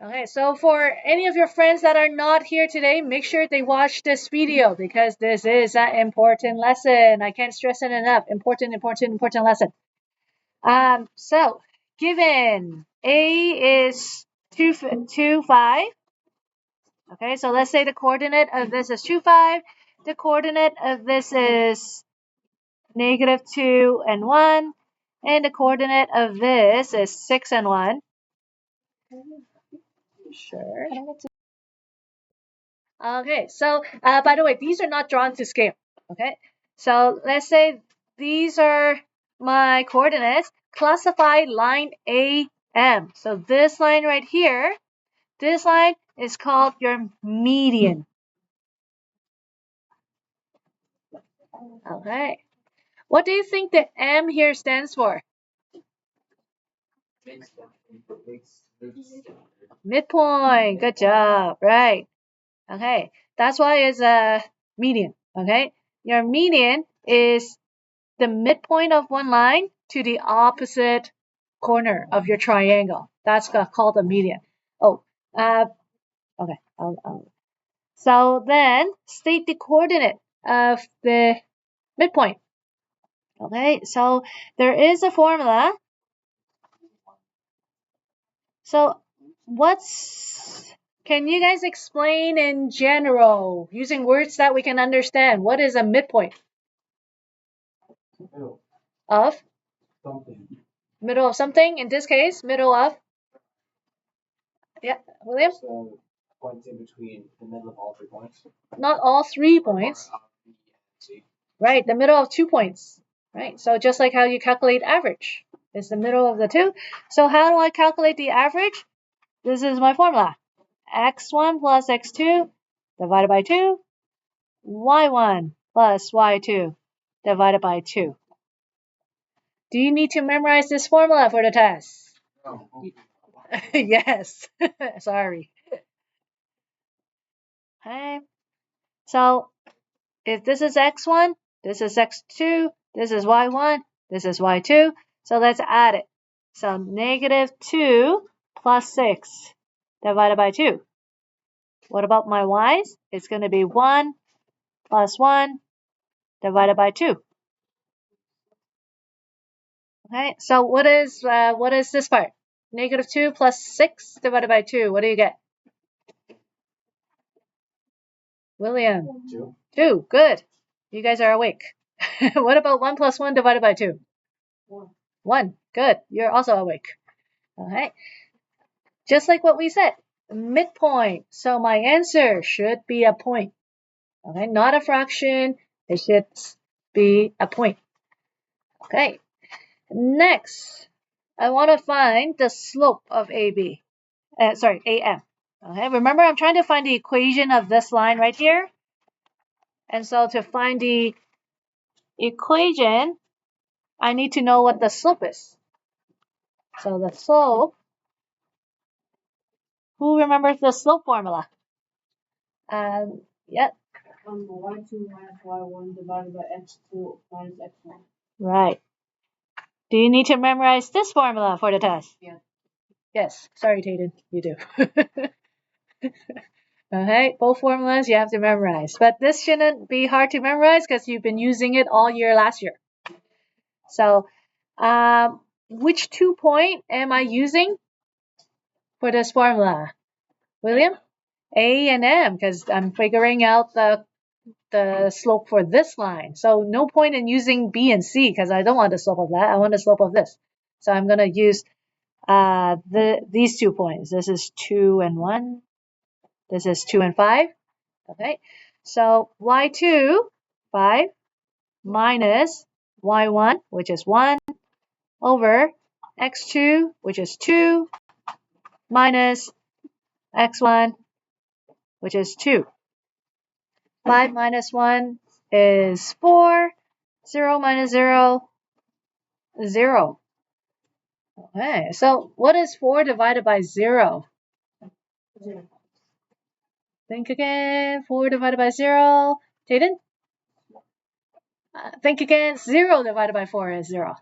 Okay, so for any of your friends that are not here today, make sure they watch this video because this is an important lesson. I can't stress it enough. Important lesson. So given A is 2, 5. Okay, so let's say the coordinate of this is 2, 5. The coordinate of this is -2 and 1. And the coordinate of this is 6 and 1. Sure. Okay, so by the way, these are not drawn to scale. Okay, so let's say these are my coordinates. Classify line AM. So this line right here, this line is called your median. Okay, what do you think the M here stands for? Midpoint. Good job. Right. Okay, that's why it's a median. Okay, your median is the midpoint of one line to the opposite corner of your triangle. That's called a median. Oh, okay. So then state the coordinate of the midpoint. Okay, so there is a formula. So can you guys explain in general using words that we can understand? What is a midpoint? Of? Something. Middle of something. In this case, middle of? Yeah, William? So points in between the middle of all 3 points. Not all 3 points. Right, the middle of 2 points. Right, so just like how you calculate average. It's the middle of the 2. So how do I calculate the average? This is my formula. x1 plus x2 divided by 2. y1 plus y2 divided by 2. Do you need to memorize this formula for the test? No. Yes. Sorry. Okay. So if this is x1, this is x2, this is y1, this is y2. So let's add it. So -2 plus 6 divided by 2. What about my y's? It's going to be 1 plus 1 divided by 2. Okay, so what is this part? -2 plus 6 divided by 2. What do you get? William. 2. 2. Good. You guys are awake. What about 1 plus 1 divided by 2? 1. 1. Good. You're also awake. Okay. Just like what we said, midpoint. So my answer should be a point. Okay, not a fraction. It should be a point. Okay. Next, I want to find the slope of AB. AM. Okay, remember I'm trying to find the equation of this line right here. And so to find the equation, I need to know what the slope is. So the slope, who remembers the slope formula? Yep. y2 minus y1 divided by x2 minus x1. Right. Do you need to memorize this formula for the test? Yeah. Yes. Sorry, Tayden. You do. Okay, both formulas you have to memorize. But this shouldn't be hard to memorize because you've been using it all year last year. So, which 2 point am I using for this formula? William? A and M, because I'm figuring out the slope for this line. So no point in using B and C because I don't want the slope of that. I want the slope of this. So I'm going to use these 2 points. This is 2 and 1. This is 2 and 5. Okay. So y2, 5, minus y1, which is 1, over x2, which is 2, minus x1, which is 2. 5 minus 1 is 4. 0 minus 0, 0. Okay, so what is 4 divided by 0? Think again. 4 divided by 0. Tayden? Think again. 0 divided by 4 is 0.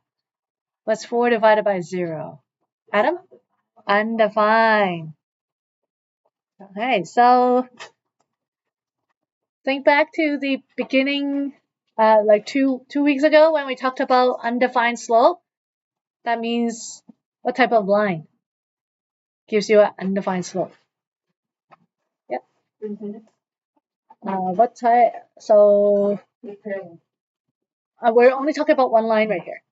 What's 4 divided by 0? Adam? Undefined. Okay, so think back to the beginning, like two weeks ago when we talked about undefined slope. That means what type of line gives you an undefined slope? Yep. What type? So we're only talking about one line right here.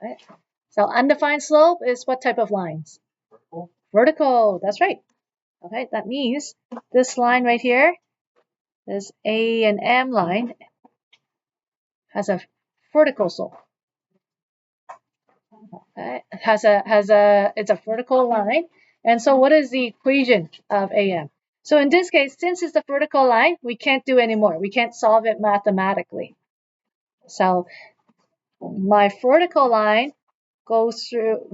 Right? So undefined slope is what type of lines? Vertical. That's right. Okay, that means this line right here, this A and M line, has a vertical slope. Okay, it's a vertical line. And so what is the equation of AM? So in this case, since it's a vertical line, we can't do anymore. We can't solve it mathematically. So my vertical line goes through,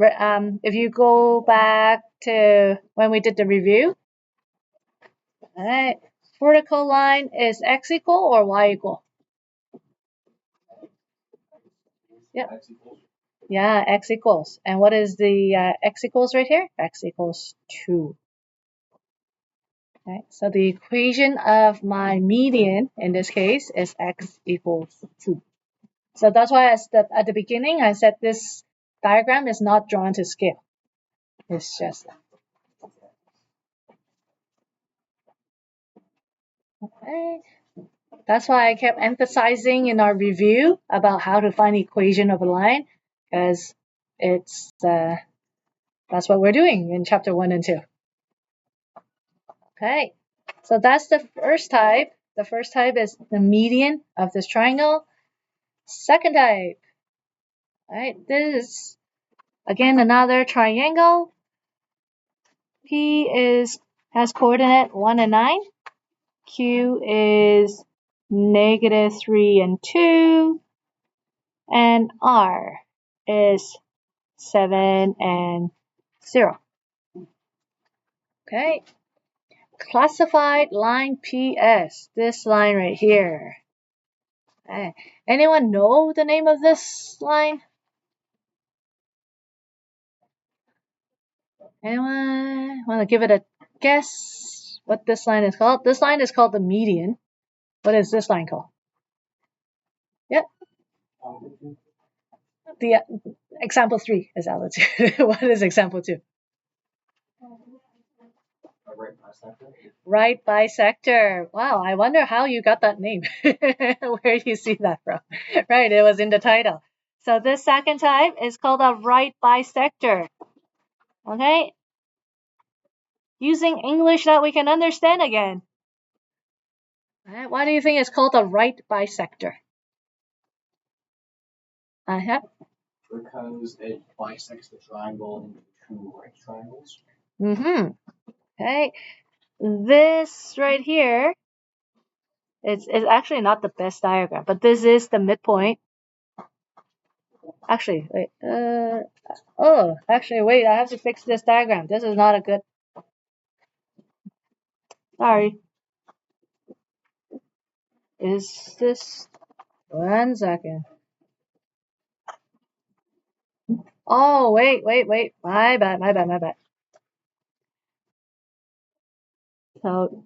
if you go back to when we did the review, right, vertical line is x equal or y equal? Yeah. Yeah, x equals. And what is the x equals right here? X equals 2. Okay, so the equation of my median in this case is x equals 2. So that's why at the beginning I said this diagram is not drawn to scale. It's just okay. That's why I kept emphasizing in our review about how to find the equation of a line, because it's that's what we're doing in chapter 1 and 2. Okay, so that's the first type. The first type is the median of this triangle. Second type, right? This is again another triangle. P has coordinate 1 and 9. Q is -3 and 2. And R is 7 and 0. Okay. Classified line PS. This line right here. Okay. Anyone know the name of this line? Anyone want to give it a guess what this line is called? This line is called the median. What is this line called? Yep. The example 3 is altitude. What is example 2? Right bisector. Wow, I wonder how you got that name. Where do you see that from? Right, it was in the title. So this second type is called a right bisector. Okay? Using English that we can understand again. Right, why do you think it's called a right bisector? Uh-huh. Because it bisects the triangle into 2 right triangles. Mm-hmm. Okay. This right here is actually not the best diagram, but this is the midpoint. Actually, wait. Actually, wait. I have to fix this diagram. This is not a good. Sorry. Is this 1 second? Oh, wait. My bad. So,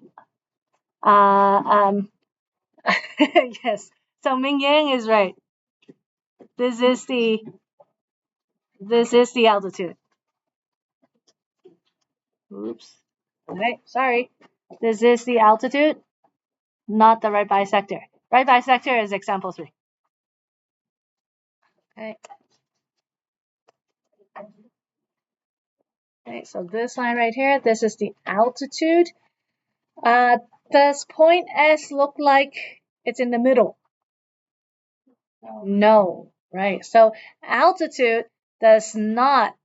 yes. So Ming Yang is right. This is the altitude. Oops. Okay, sorry. This is the altitude, not the right bisector. Right bisector is example 3. Okay. Okay, so this line right here, this is the altitude. Does point S look like it's in the middle? No, right? So altitude does not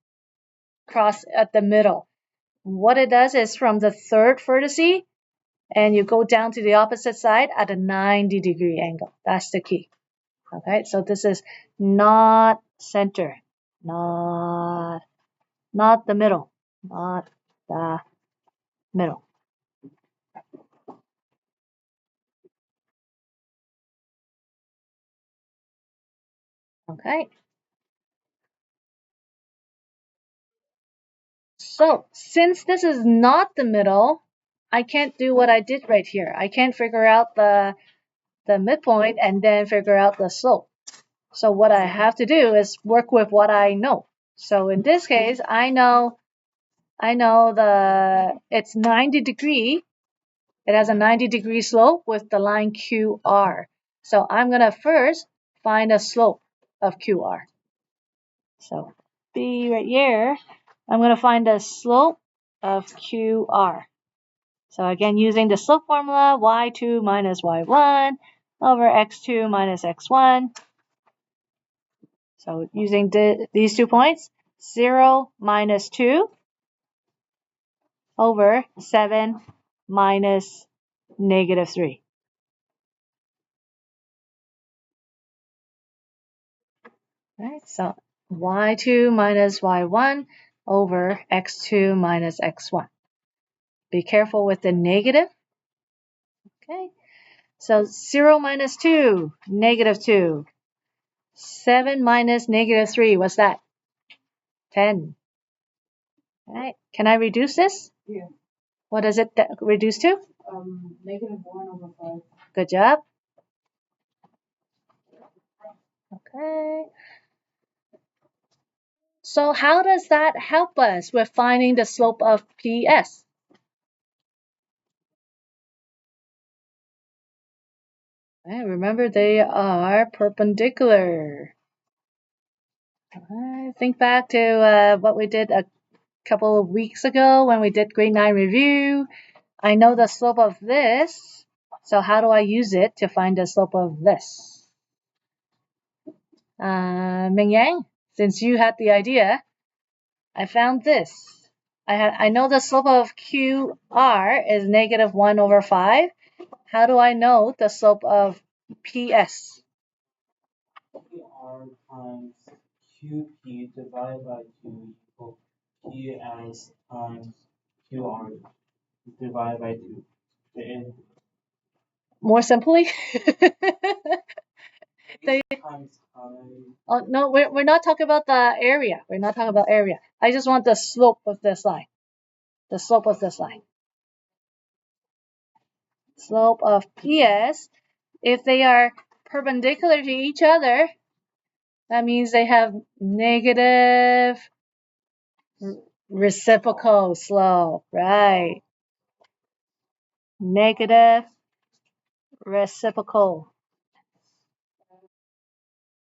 cross at the middle. What it does is from the third vertex, and you go down to the opposite side at a 90-degree angle. That's the key. Okay, so this is not center, not the middle, not the middle. Okay. So since this is not the middle, I can't do what I did right here. I can't figure out the midpoint and then figure out the slope. So what I have to do is work with what I know. So in this case, I know it's 90 degree. It has a 90-degree slope with the line QR. So I'm gonna first find a slope of QR. So B right here, I'm gonna find the slope of QR. So again, using the slope formula, y2 minus y1 over x2 minus x1. So using these 2 points, 0 minus 2 over 7 minus negative 3. Right, so y2 minus y1 over x2 minus x1. Be careful with the negative. Okay, so 0 minus 2, negative 2. 7 minus negative 3, what's that? 10. All right, can I reduce this? Yeah. What does it reduce to? Negative 1 over 5. Good job. Okay. So how does that help us with finding the slope of PS? Right, remember they are perpendicular. Think back to what we did a couple of weeks ago when we did grade 9 review. I know the slope of this, so how do I use it to find the slope of this? Ming Yang, since you had the idea, I found this. I know the slope of QR is negative 1 over 5. How do I know the slope of PS? QR times QP divided by 2 equals PS times QR divided by 2. More simply? Times Oh, no, we're not talking about the area. We're not talking about area. I just want the slope of this line. The slope of this line. Slope of PS. If they are perpendicular to each other, that means they have negative reciprocal slope, right? Negative reciprocal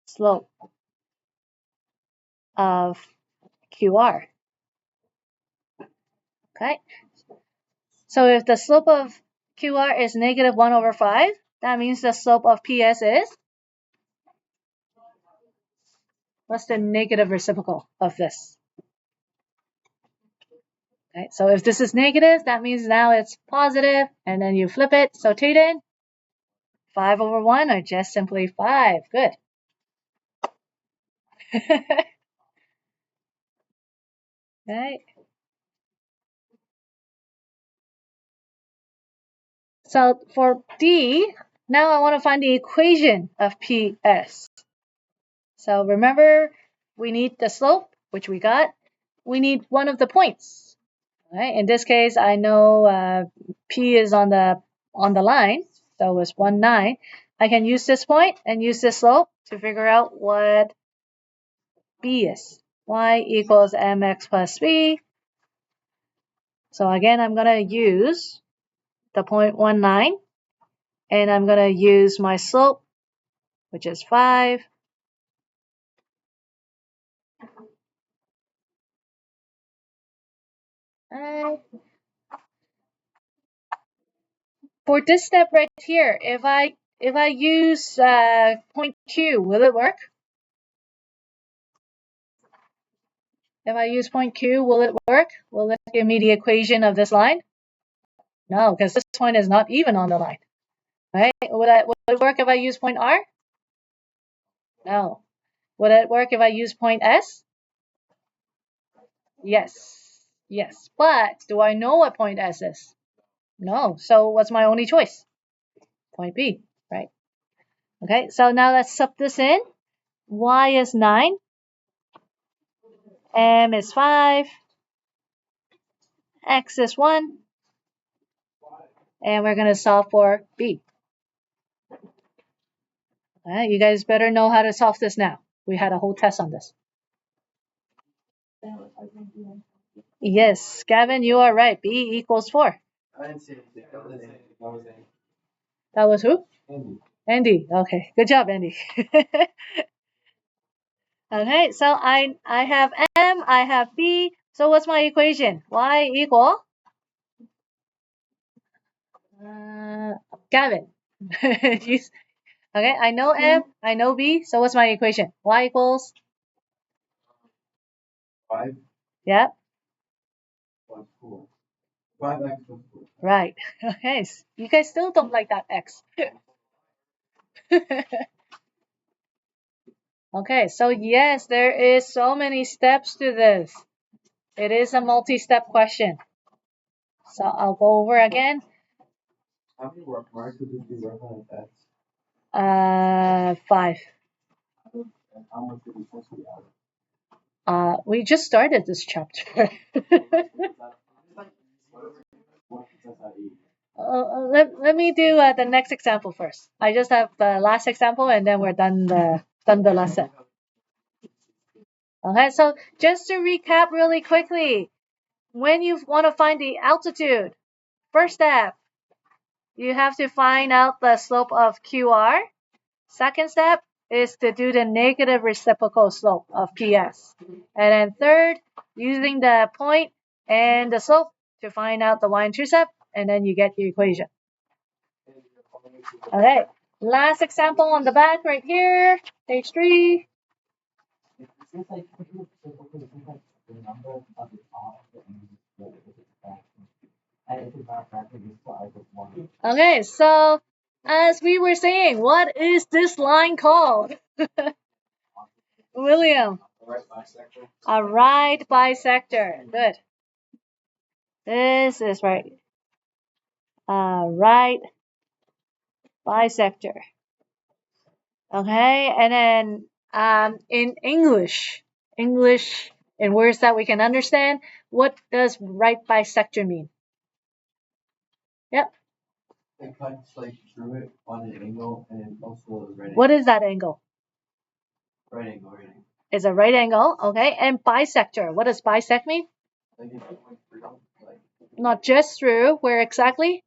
slope of QR. Okay, so if the slope of QR is negative 1 over 5, that means the slope of PS is, what's the negative reciprocal of this? Okay, so if this is negative, that means now it's positive, and then you flip it. So Tayden, 5 over 1 or just simply 5. Good. Right. So for D, now I want to find the equation of PS. So remember, we need the slope, which we got. We need one of the points. Right? In this case, I know P is on the line, so it's 1, 9. I can use this point and use this slope to figure out what B is. Y equals mx plus b. So again, I'm going to use the 0.19, and I'm going to use my slope, which is 5. For this step right here, if I use point Q, will it work? If I use point Q, will it work? Will it give me the equation of this line? No, because this point is not even on the line. Right? Would it work if I use point R? No. Would it work if I use point S? Yes. Yes. But do I know what point S is? No. So what's my only choice? Point B, right? Okay, so now let's sub this in. Y is 9. M is 5. X is 1. And we're going to solve for B. You guys better know how to solve this now. We had a whole test on this. Yes, Gavin, you are right. B equals 4. I didn't say anything. That was Andy. That was who? Andy. Andy. Okay, good job, Andy. Okay, so I have M, I have B. So what's my equation? Y equal Gavin. Okay, I know M, I know B. So what's my equation? Y equals 5 yeah, plus 4. 5x plus 4. right. Okay, you guys still don't like that X. Okay, so yes, there is so many steps to this. It is a multi-step question. So I'll go over again. How many marks did you work on at X? 5. And how much did you supposed to be out? We just started this chapter. Let me do the next example first. I just have the last example and then we're done the lesson. Okay, so just to recap really quickly, when you want to find the altitude, first step, you have to find out the slope of QR. Second step is to do the negative reciprocal slope of PS. And then third, using the point and the slope to find out the y-intercept, and then you get your equation. Okay, last example on the back right here, page 3. Okay, so as we were saying, what is this line called? William. A right bisector. Good. This is right. A right bisector. Okay, and then in English in words that we can understand, what does right bisector mean? Yep. It cuts like through it on an angle and also the right What is that angle? right angle, right angle. It's a right angle, okay. And bisector, what does bisect mean? Like it's going through, like Not just through, where exactly?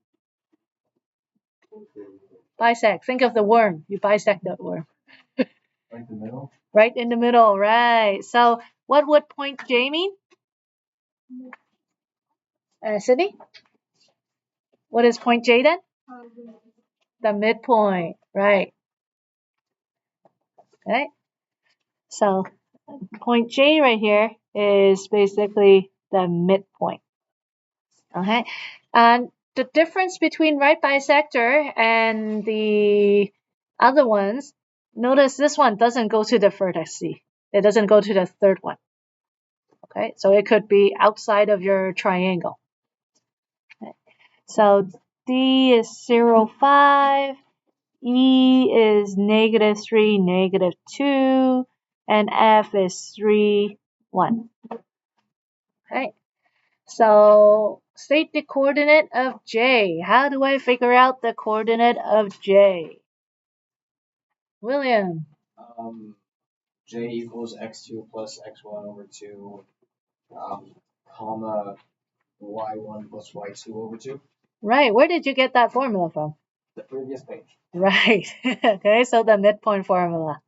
Bisect. Think of the worm. You bisect the worm. right the middle. Right in the middle, right. So what would point J mean? Sydney? What is point J then? The midpoint, right. Okay. So point J right here is basically the midpoint. Okay. And the difference between right bisector and the other ones, notice this one doesn't go to the vertex C. It doesn't go to the third one. Okay. So it could be outside of your triangle. Okay. So D is 0, 5. E is -3, -2, and F is 3, 1. Okay, so state the coordinate of J. How do I figure out the coordinate of J? William. J equals x2 plus x1 over 2, comma y1 plus y2 over 2. Right, where did you get that formula from? The previous page. Right, okay, so the midpoint formula.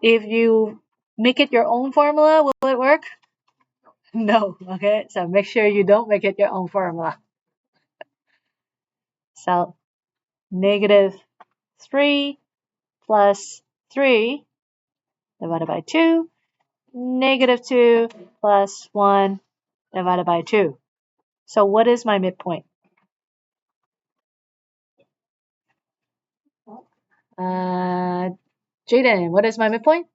If you make it your own formula, will it work? No, okay, so make sure you don't make it your own formula. So -3 plus 3 divided by 2, -2 plus 1 divided by 2. So what is my midpoint? Jaden, what is my midpoint?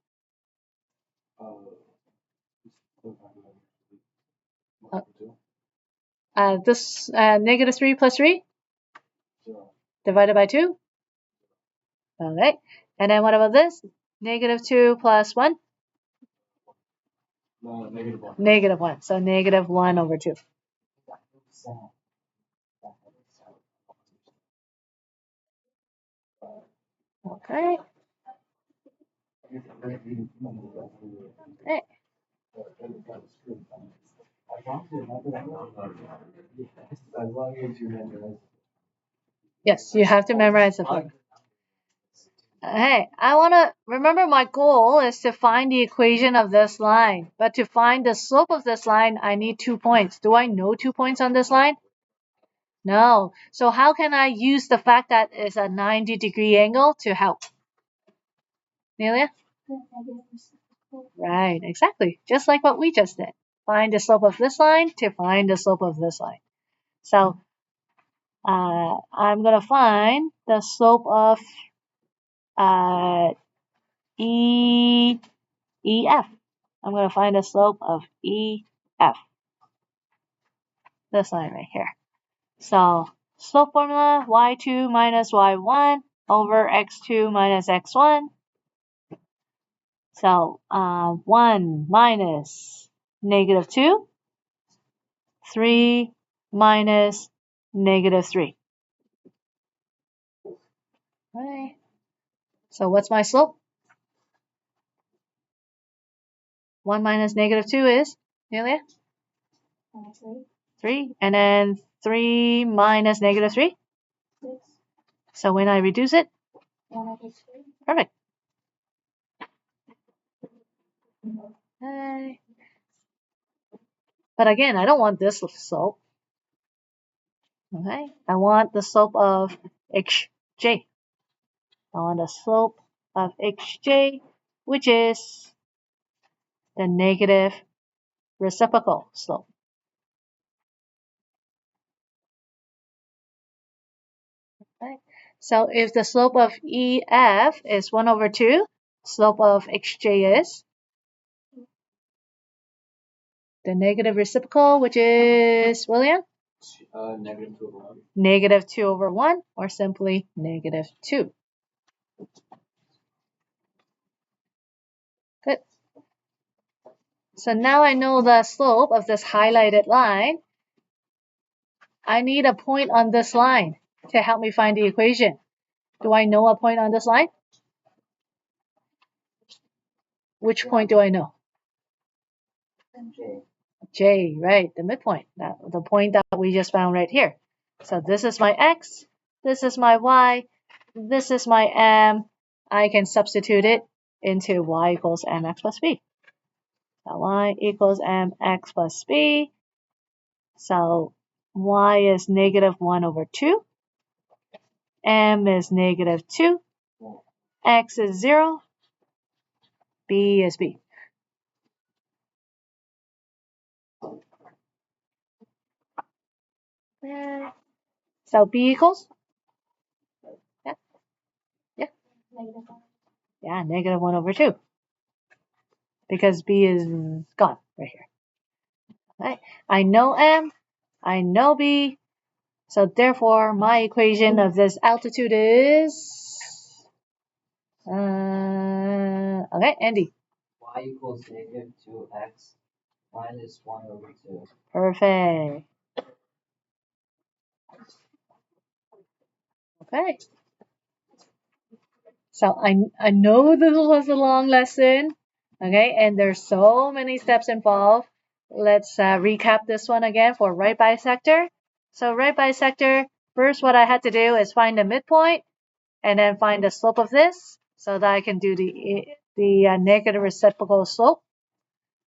This -3 plus 3 divided by 2. Okay. And then what about this? -2 plus 1? -1. So -1 over 2. Okay. Okay. Yes, you have to memorize the formula. Hey, I want to remember my goal is to find the equation of this line. But to find the slope of this line, I need 2 points. Do I know 2 points on this line? No. So how can I use the fact that it's a 90-degree angle to help? Nelia? Right, exactly. Just like what we just did. Find the slope of this line to find the slope of this line. So I'm going to find the slope of uh, EF. I'm going to find the slope of EF. This line right here. So slope formula, y2 minus y1 over x2 minus x1. So 1 minus -2, 3 minus -3. Okay. So what's my slope? 1 minus -2 is, Julia? 3. And then 3 minus -3? So when I reduce it? Perfect. Okay. But again, I don't want this slope. Okay. I want the slope of xj. I want the slope of xj, which is the negative reciprocal slope. Okay. So if the slope of EF is 1 over 2, slope of xj is the negative reciprocal, which is, William? Negative 2 over 1, or simply -2. Good. So now I know the slope of this highlighted line. I need a point on this line to help me find the equation. Do I know a point on this line? Which point do I know? J, right, the midpoint, the point that we just found right here. So this is my x, this is my y, this is my m. I can substitute it into y equals mx plus b. So y equals mx plus b. So y is -1 over 2, m is -2, x is 0, b is b. So b equals? Yeah, yeah. Yeah, -1 over 2. Because b is gone right here. Right? I know m, I know b, so therefore my equation of this altitude is okay, Andy. Y equals -2x minus 1 over 2. Perfect. Okay. So I know this was a long lesson, okay, and there's so many steps involved. Let's recap this one again for right bisector. So right bisector, first what I had to do is find the midpoint and then find the slope of this so that I can do the negative reciprocal slope.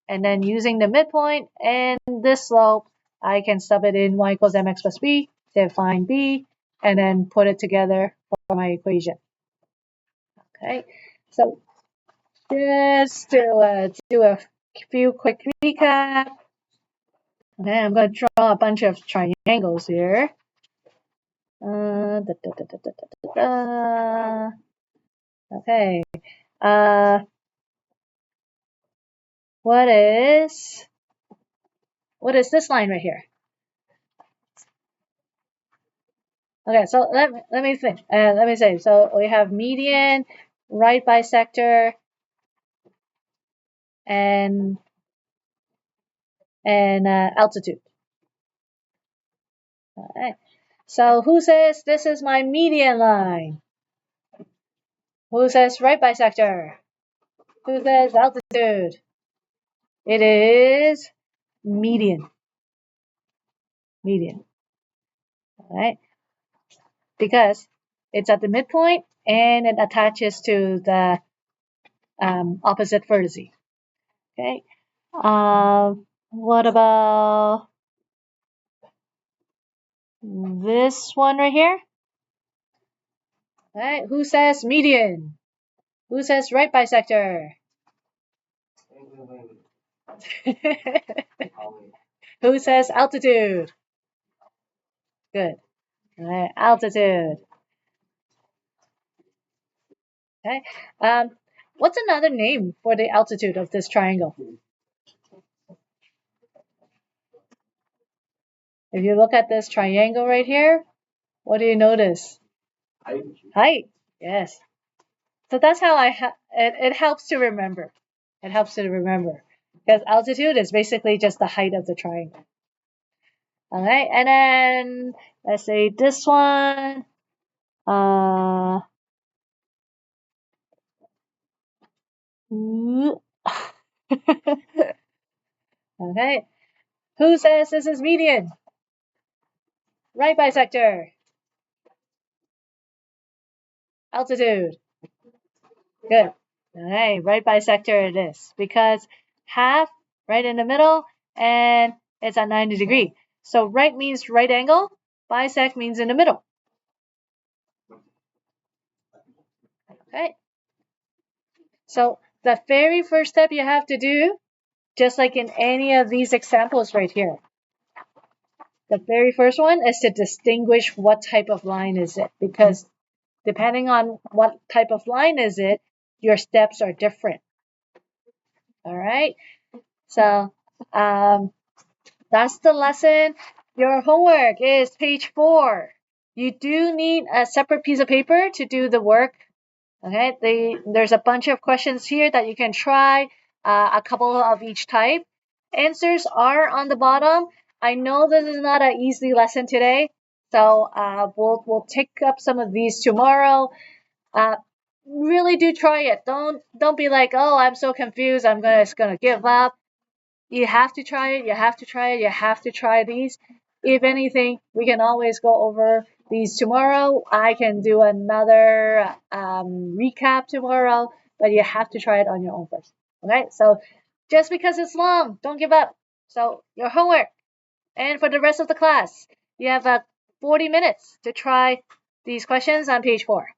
And then using the midpoint and this slope, I can sub it in y equals mx plus b to find b and then put it together for my equation. Okay, so just to do a few quick recap. Okay, I'm going to draw a bunch of triangles here. Okay. What is this line right here? Okay, so let me think. Let me say. So we have median, right bisector, and altitude. All right. So who says this is my median line? Who says right bisector? Who says altitude? It is median. Median. All right. Because it's at the midpoint and it attaches to the opposite vertices. Okay. What about this one right here? All right. Who says median? Who says right bisector? Who says altitude? Good. All right. Altitude. Okay. What's another name for the altitude of this triangle? If you look at this triangle right here, what do you notice? Height. Yes. So that's how it helps to remember. It helps to remember because altitude is basically just the height of the triangle. All right, and then let's say this one. Okay. Who says this is median? Right bisector. Altitude. Good. All right, right bisector it is because half right in the middle and it's at 90 degrees. So right means right angle, bisect means in the middle. Okay. So the very first step you have to do, just like in any of these examples right here, the very first one is to distinguish what type of line is it, because depending on what type of line is it, your steps are different. All right. So that's the lesson. Your homework is page 4. You do need a separate piece of paper to do the work. Okay, there's a bunch of questions here that you can try, a couple of each type. Answers are on the bottom. I know this is not an easy lesson today, so we'll take up some of these tomorrow. Really do try it. Don't be like, oh, I'm so confused, I'm just gonna give up. You have to try it. You have to try it. You have to try these. If anything, we can always go over these tomorrow. I can do another recap tomorrow, but you have to try it on your own first. Okay? So just because it's long, don't give up. So your homework. And for the rest of the class, you have 40 minutes to try these questions on page 4.